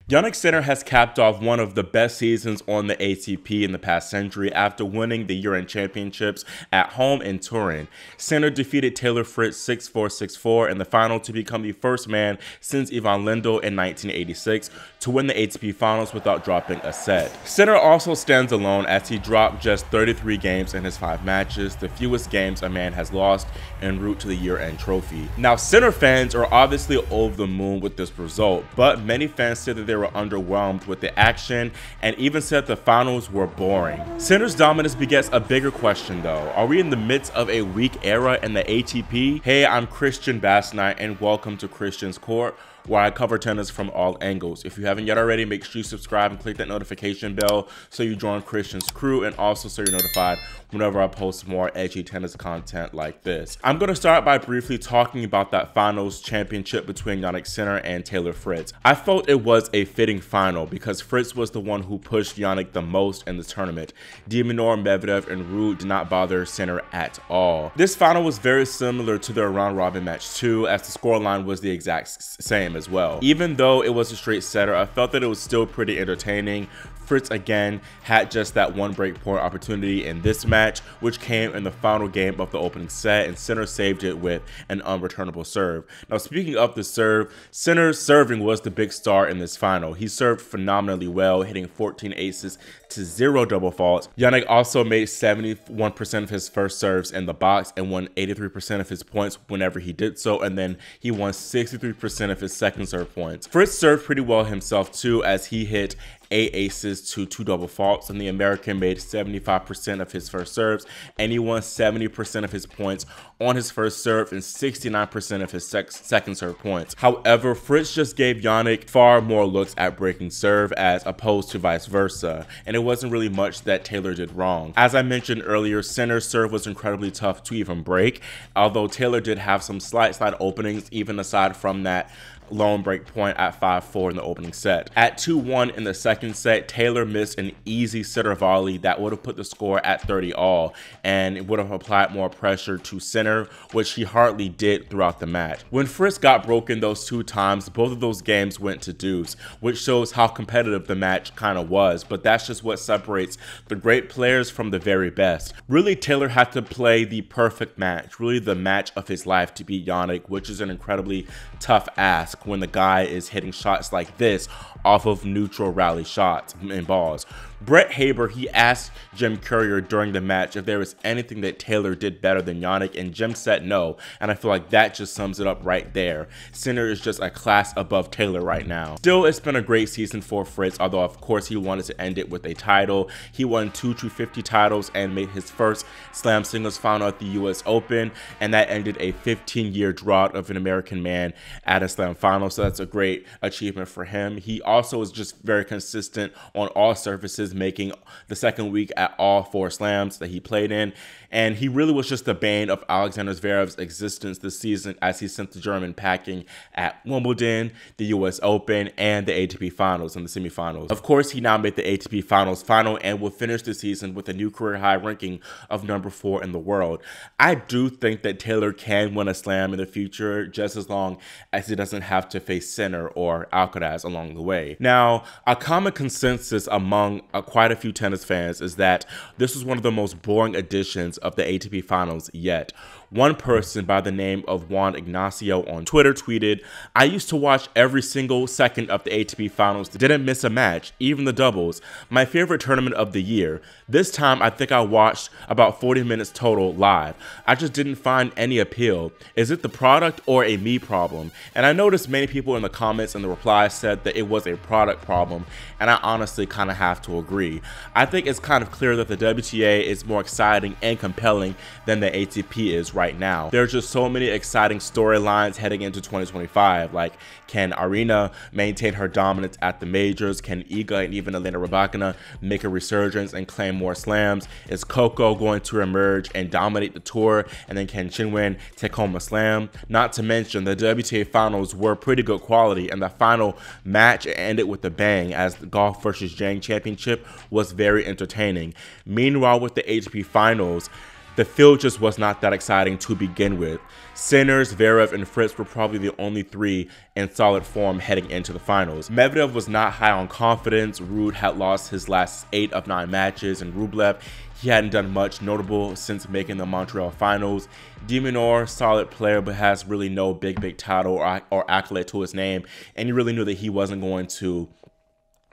Jannik Sinner has capped off one of the best seasons on the ATP in the past century after winning the year-end championships at home in Turin. Sinner defeated Taylor Fritz 6-4, 6-4 in the final to become the first man since Ivan Lendl in 1986 to win the ATP Finals without dropping a set. Sinner also stands alone as he dropped just 33 games in his 5 matches, the fewest games a man has lost en route to the year-end trophy. Now, Sinner fans are obviously over the moon with this result, but many fans said that they were underwhelmed with the action and even said the finals were boring. Sinner's dominance begets a bigger question though. Are we in the midst of a weak era in the ATP? Hey, I'm Christian Bassnight and welcome to Christian's Court, where I cover tennis from all angles. If you haven't yet already, make sure you subscribe and click that notification bell so you join Christian's crew, and also so you're notified whenever I post more edgy tennis content like this. I'm going to start by briefly talking about that finals championship between Jannik Sinner and Taylor Fritz. I felt it was a fitting final because Fritz was the one who pushed Jannik the most in the tournament. De Minaur, Medvedev, and Ruud did not bother Sinner at all. This final was very similar to their round robin match too, as the scoreline was the exact same as well. Even though it was a straight setter, I felt that it was still pretty entertaining. Fritz again had just that one breakpoint opportunity in this match, which came in the final game of the opening set, and Sinner saved it with an unreturnable serve. Now, speaking of the serve, Sinner's serving was the big star in this final. He served phenomenally well, hitting 14 aces to 0 double faults. Jannik also made 71% of his first serves in the box and won 83% of his points whenever he did so, and then he won 63% of his second serve points. Fritz served pretty well himself too, as he hit 8 aces to 2 double faults, and the American made 75% of his first serves, and he won 70% of his points on his first serve and 69% of his second serve points. However, Fritz just gave Jannik far more looks at breaking serve as opposed to vice versa, and it wasn't really much that Taylor did wrong. As I mentioned earlier, Sinner's serve was incredibly tough to even break, although Taylor did have some slight openings even aside from that lone break point at 5-4 in the opening set. At 2-1 in the second set, Taylor missed an easy sitter volley that would have put the score at 30 all, and it would have applied more pressure to Sinner, which he hardly did throughout the match. When Fritz got broken those 2 times, both of those games went to deuce, which shows how competitive the match kind of was, but that's just what separates the great players from the very best. Really, Taylor had to play the perfect match, really the match of his life to beat Jannik, which is an incredibly tough ask when the guy is hitting shots like this off of neutral rally shots and balls. Brett Haber, he asked Jim Courier during the match if there was anything that Taylor did better than Jannik, and Jim said no, and I feel like that just sums it up right there. Sinner is just a class above Taylor right now. Still, it's been a great season for Fritz, although of course he wanted to end it with a title. He won 2 250 titles and made his first slam singles final at the US Open, and that ended a 15-year drought of an American man at a slam final, so that's a great achievement for him. He also is just very consistent on all surfaces, making the second week at all 4 slams that he played in, and he really was just the bane of Alexander Zverev's existence this season, as he sent the German packing at Wimbledon, the US Open, and the ATP Finals and the semifinals. Of course, he now made the ATP Finals final and will finish the season with a new career high ranking of number 4 in the world. I do think that Taylor can win a slam in the future, just as long as he doesn't have to face Sinner or Alcaraz along the way. Now, a common consensus among quite a few tennis fans is that this was one of the most boring editions of the ATP Finals yet. One person by the name of Juan Ignacio on Twitter tweeted, "I used to watch every single second of the ATP Finals, didn't miss a match, even the doubles. My favorite tournament of the year. This time I think I watched about 40 minutes total live. I just didn't find any appeal. Is it the product or a me problem?" And I noticed many people in the comments and the replies said that it was a product problem, and I honestly kind of have to agree. I think it's kind of clear that the WTA is more exciting and compelling than the ATP is right now. There's just so many exciting storylines heading into 2025, like can Arena maintain her dominance at the majors? Can Iga and even Elena Rybakina make a resurgence and claim more slams? Is Coco going to emerge and dominate the tour? And then can Qinwen take home a slam? Not to mention the WTA finals were pretty good quality, and the final match ended with a bang as the Golf vs. Jang championship was very entertaining. Meanwhile, with the ATP finals, the field just was not that exciting to begin with. Sinner, Zverev, and Fritz were probably the only three in solid form heading into the finals. Medvedev was not high on confidence. Ruud had lost his last 8 of 9 matches, and Rublev, he hadn't done much notable since making the Montreal finals. De Minaur, solid player, but has really no big title or accolade to his name, and you really knew that he wasn't going to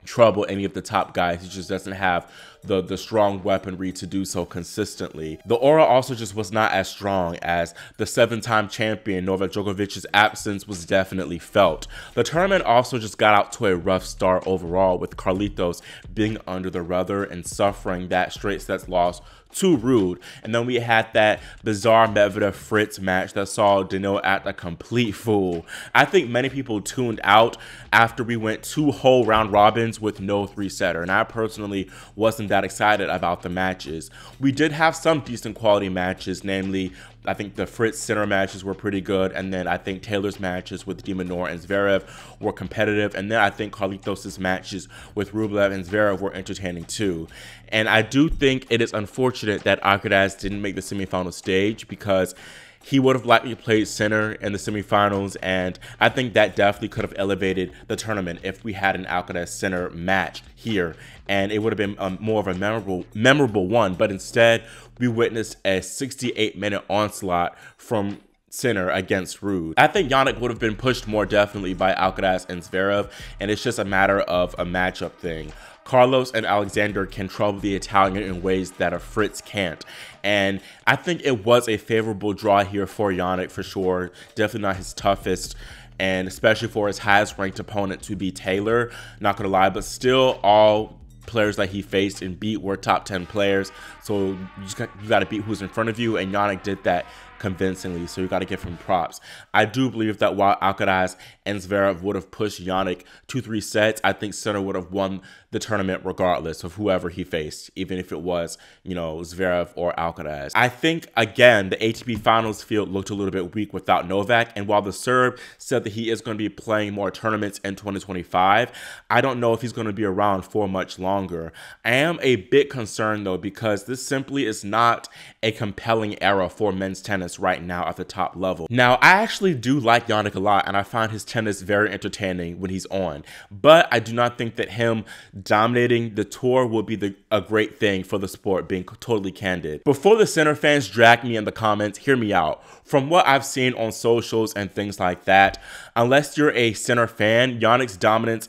trouble any of the top guys. He just doesn't have the strong weaponry to do so consistently. The aura also just was not as strong, as the 7-time champion Novak Djokovic's absence was definitely felt. The tournament also just got out to a rough start overall, with Carlitos being under the weather and suffering that straight sets loss to Ruud. And then we had that bizarre Medvedev-Fritz match that saw Daniil act a complete fool. I think many people tuned out after we went 2 whole round robins with no 3-setter, and I personally wasn't that excited about the matches. We did have some decent quality matches, namely I think the Fritz Sinner matches were pretty good, and then I think Taylor's matches with De Minaur and Zverev were competitive, and then I think Carlitos' matches with Rublev and Zverev were entertaining too. And I do think it is unfortunate that Alcaraz didn't make the semifinal stage, because he would have likely played Sinner in the semifinals, and I think that definitely could have elevated the tournament if we had an Alcaraz-Sinner match here, and it would have been more of a memorable one. But instead, we witnessed a 68-minute onslaught from Sinner against Ruud. I think Jannik would have been pushed more definitely by Alcaraz and Zverev, and it's just a matter of a matchup thing. Carlos and Alexander can trouble the Italian in ways that a Fritz can't. And I think it was a favorable draw here for Jannik for sure. Definitely not his toughest, and especially for his highest ranked opponent to be Taylor. Not gonna lie, but still all players that he faced and beat were top 10 players. So you got to beat who's in front of you, and Jannik did that convincingly, so you got to give him props. I do believe that while Alcaraz and Zverev would have pushed Jannik 2-3 sets, I think Sinner would have won the tournament regardless of whoever he faced, even if it was, you know, Zverev or Alcaraz. I think, again, the ATP Finals field looked a little bit weak without Novak, and while the Serb said that he is going to be playing more tournaments in 2025, I don't know if he's going to be around for much longer. I am a bit concerned, though, because this simply is not a compelling era for men's tennis right now at the top level. Now, I actually do like Jannik a lot, and I find his tennis very entertaining when he's on, but I do not think that him dominating the tour will be a great thing for the sport, being totally candid. Before the Sinner fans drag me in the comments, hear me out. From what I've seen on socials and things like that, unless you're a Sinner fan, Jannik's dominance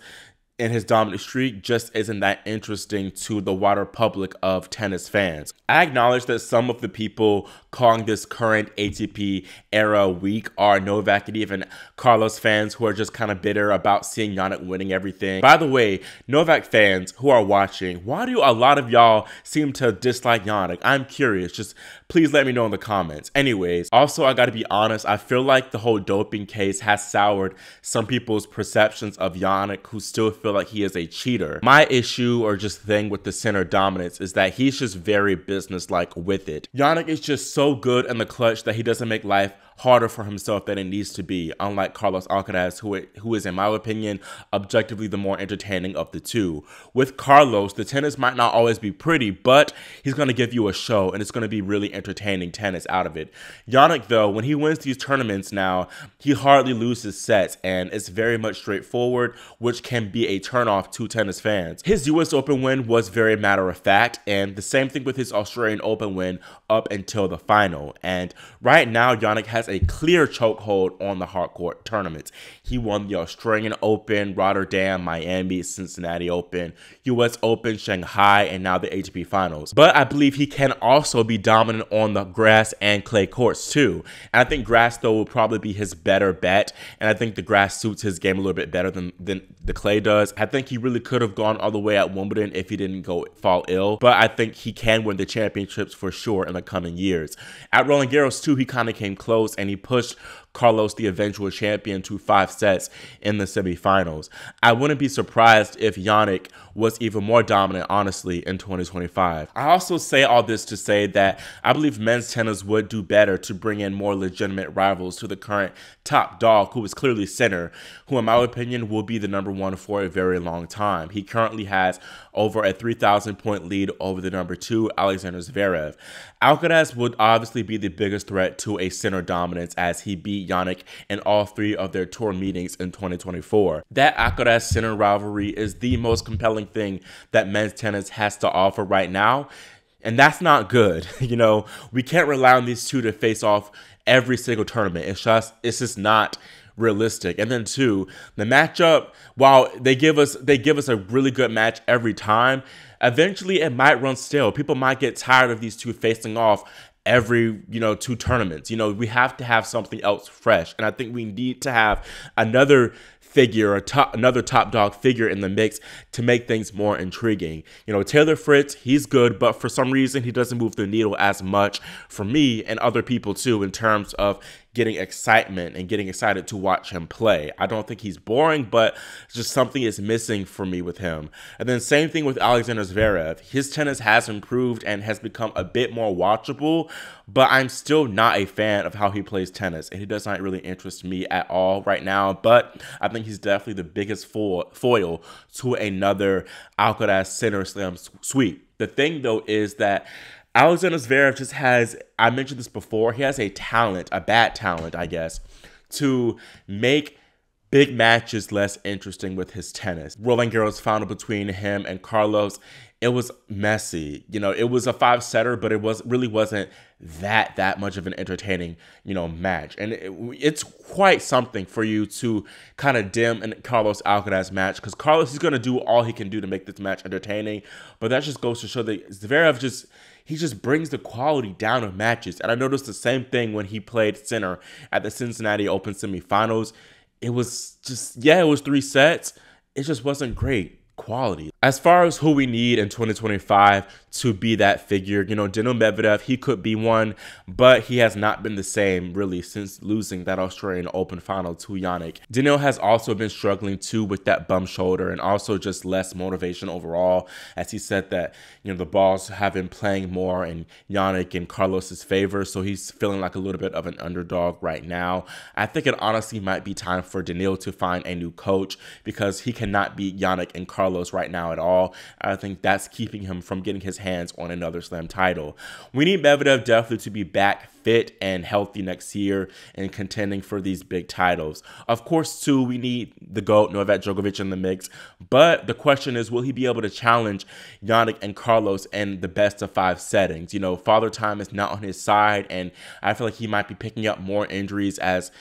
and his dominant streak just isn't that interesting to the wider public of tennis fans. I acknowledge that some of the people calling this current ATP era weak are Novak and even Carlos fans who are just kind of bitter about seeing Jannik winning everything. By the way, Novak fans who are watching, why do a lot of y'all seem to dislike Jannik? I'm curious. Just please let me know in the comments. Anyways, also I gotta be honest, I feel like the whole doping case has soured some people's perceptions of Jannik, who still feel like he is a cheater. My issue, or just thing with the Sinner dominance, is that he's just very businesslike with it. Jannik is just so good in the clutch that he doesn't make life harder for himself than it needs to be, unlike Carlos Alcaraz, who is, in my opinion, objectively the more entertaining of the two. With Carlos, the tennis might not always be pretty, but he's going to give you a show, and it's going to be really entertaining tennis out of it. Jannik, though, when he wins these tournaments now, he hardly loses sets, and it's very much straightforward, which can be a turnoff to tennis fans. His US Open win was very matter-of-fact, and the same thing with his Australian Open win up until the final. And right now, Jannik has a clear chokehold on the hardcourt tournaments. He won the Australian Open, Rotterdam, Miami, Cincinnati Open, US Open, Shanghai, and now the ATP Finals. But I believe he can also be dominant on the grass and clay courts too. And I think grass, though, will probably be his better bet. And I think the grass suits his game a little bit better than the clay does. I think he really could have gone all the way at Wimbledon if he didn't fall ill. But I think he can win the championships for sure in the coming years. At Roland Garros too, he kind of came close, and he pushed Carlos, the eventual champion, to 5 sets in the semifinals. I wouldn't be surprised if Jannik was even more dominant, honestly, in 2025. I also say all this to say that I believe men's tennis would do better to bring in more legitimate rivals to the current top dog, who is clearly Sinner, who in my opinion will be the #1 for a very long time. He currently has over a 3,000 point lead over the #2, Alexander Zverev. Alcaraz would obviously be the biggest threat to a Sinner dominance, as he beat Jannik in all 3 of their tour meetings in 2024. That Alcaraz-Sinner rivalry is the most compelling thing that men's tennis has to offer right now, and that's not good. You know, we can't rely on these two to face off every single tournament. It's just not realistic. And then 2, the matchup, while they give us a really good match every time, eventually it might run stale. People might get tired of these two facing off every 2 tournaments. We have to have something else fresh, and I think we need to have another figure, another top dog figure in the mix to make things more intriguing. Taylor Fritz, he's good, but for some reason he doesn't move the needle as much for me and other people too, in terms of getting excitement and getting excited to watch him play. I don't think he's boring, but just something is missing for me with him. And then same thing with Alexander Zverev. His tennis has improved and has become a bit more watchable, but I'm still not a fan of how he plays tennis, and he does not really interest me at all right now. But I think he's definitely the biggest foil to another Alcaraz-Sinner slam sweep. The thing though is that Alexander Zverev just has, I mentioned this before, he has a bad talent, I guess, to make big matches less interesting with his tennis. Roland Garros final between him and Carlos, it was messy. It was a 5-setter, but it really wasn't that much of an entertaining, match. And it's quite something for you to kind of dim a Carlos Alcaraz match, because Carlos is going to do all he can do to make this match entertaining. But that just goes to show that Zverev just brings the quality down of matches. And I noticed the same thing when he played Sinner at the Cincinnati Open semifinals. It was just, it was 3 sets. It just wasn't great quality. As far as who we need in 2025 to be that figure, Daniil Medvedev, he could be one, but he has not been the same really since losing that Australian Open final to Jannik. Daniil has also been struggling too with that bum shoulder, and also just less motivation overall, as he said that, the balls have been playing more in Jannik and Carlos's favor, so he's feeling like a little bit of an underdog right now. I think it honestly might be time for Daniil to find a new coach, because he cannot beat Jannik and Carlos right now at all. I think that's keeping him from getting his hands on another slam title. We need Medvedev definitely to be back fit and healthy next year and contending for these big titles. Of course, too, we need the GOAT, Novak Djokovic, in the mix. But the question is, will he be able to challenge Jannik and Carlos in the best of 5 settings? Father Time is not on his side, and I feel like he might be picking up more injuries as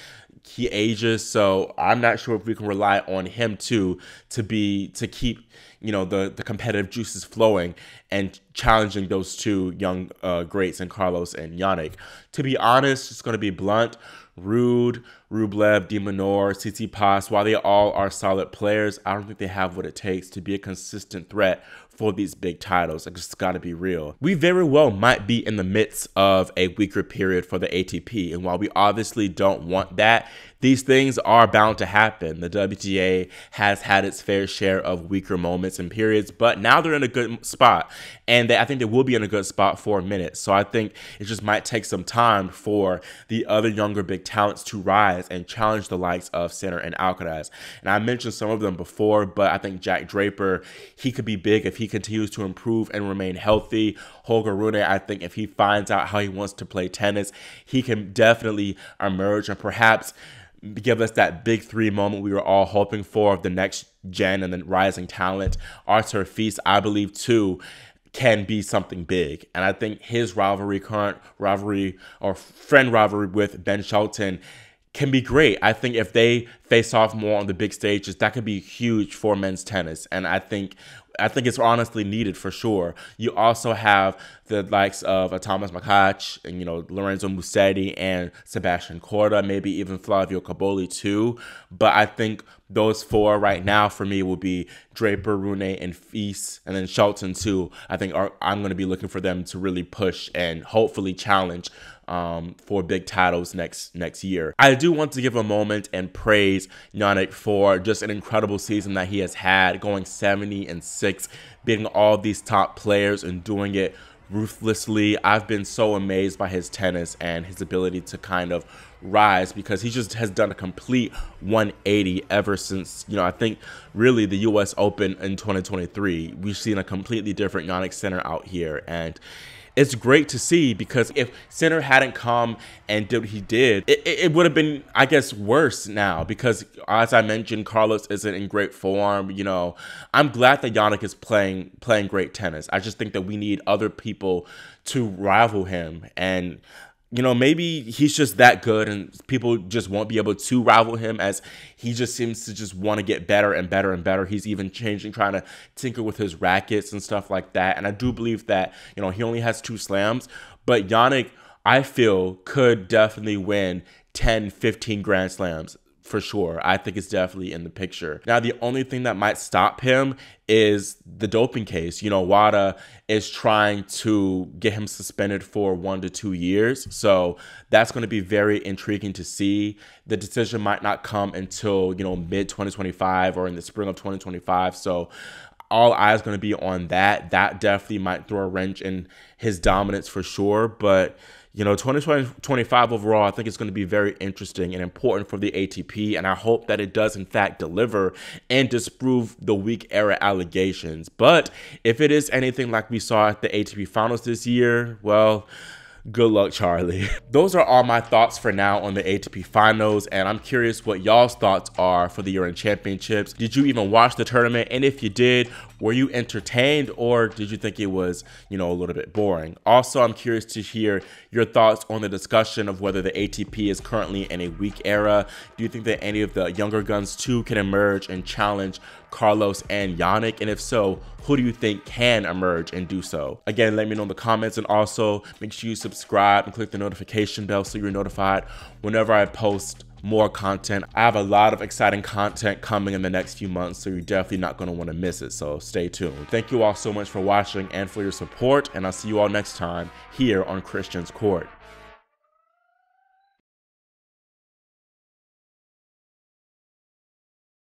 he ages, so I'm not sure if we can rely on him to keep the competitive juices flowing and challenging those 2 young greats in Carlos and Jannik. To be honest, it's going to be blunt. Ruud, Rublev, De Minaur, Tsitsipas, while they all are solid players, I don't think they have what it takes to be a consistent threat for these big titles. I just got to be real. We very well might be in the midst of a weaker period for the ATP, and while we obviously don't want that, these things are bound to happen. The WTA has had its fair share of weaker moments and periods, but now they're in a good spot, and I think they will be in a good spot for a minute. So I think it just might take some time for the other younger big talents to rise and challenge the likes of Sinner and Alcaraz. And I mentioned some of them before, but I think Jack Draper, he could be big if he continues to improve and remain healthy. Holger Rune, I think if he finds out how he wants to play tennis, he can definitely emerge and perhaps give us that big 3 moment we were all hoping for of the next gen and then rising talent. Artur Fils, I believe, too, can be something big. And I think his current rivalry or friend rivalry with Ben Shelton can be great. I think if they face off more on the big stages, that could be huge for men's tennis. And I think it's honestly needed for sure. You also have the likes of Thomas Makac and, Lorenzo Musetti and Sebastian Korda, maybe even Flavio Caboli too. But I think those 4 right now for me will be Draper, Rune, and Fils, and then Shelton too. I think I'm going to be looking for them to really push and hopefully challenge for big titles next year. I do want to give a moment and praise Jannik for just an incredible season that he has had, going 70-6, beating all these top players and doing it ruthlessly. I've been so amazed by his tennis and his ability to kind of rise, because he just has done a complete 180 ever since, I think really the US Open in 2023. We've seen a completely different Jannik Sinner out here, and it's great to see, because if Sinner hadn't come and did what he did, it would have been, I guess, worse now, because as I mentioned, Carlos isn't in great form. I'm glad that Jannik is playing great tennis. I just think that we need other people to rival him, and maybe he's just that good and people just won't be able to rival him, as he just seems to just want to get better and better and better. He's even trying to tinker with his rackets and stuff like that. And I do believe that, he only has 2 slams, but Jannik, I feel, could definitely win 10, 15 Grand Slams. For sure. I think it's definitely in the picture. Now, the only thing that might stop him is the doping case. WADA is trying to get him suspended for 1 to 2 years. So that's going to be very intriguing to see. The decision might not come until, mid 2025 or in the spring of 2025. So all eyes going to be on that. That definitely might throw a wrench in his dominance for sure. But 2025 overall, I think it's going to be very interesting and important for the ATP, and I hope that it does in fact deliver and disprove the weak era allegations. But if it is anything like we saw at the ATP Finals this year, well, good luck, Charlie. Those are all my thoughts for now on the ATP Finals, and I'm curious what y'all's thoughts are for the year-end championships. Did you even watch the tournament? And if you did, were you entertained, or did you think it was, a little bit boring? Also, I'm curious to hear your thoughts on the discussion of whether the ATP is currently in a weak era. Do you think that any of the younger guns too can emerge and challenge Carlos and Jannik? And if so, who do you think can emerge and do so? Again, let me know in the comments, and also make sure you subscribe and click the notification bell so you're notified whenever I post more content. I have a lot of exciting content coming in the next few months, so you're definitely not going to want to miss it, so stay tuned. Thank you all so much for watching and for your support, and I'll see you all next time here on Christian's Court.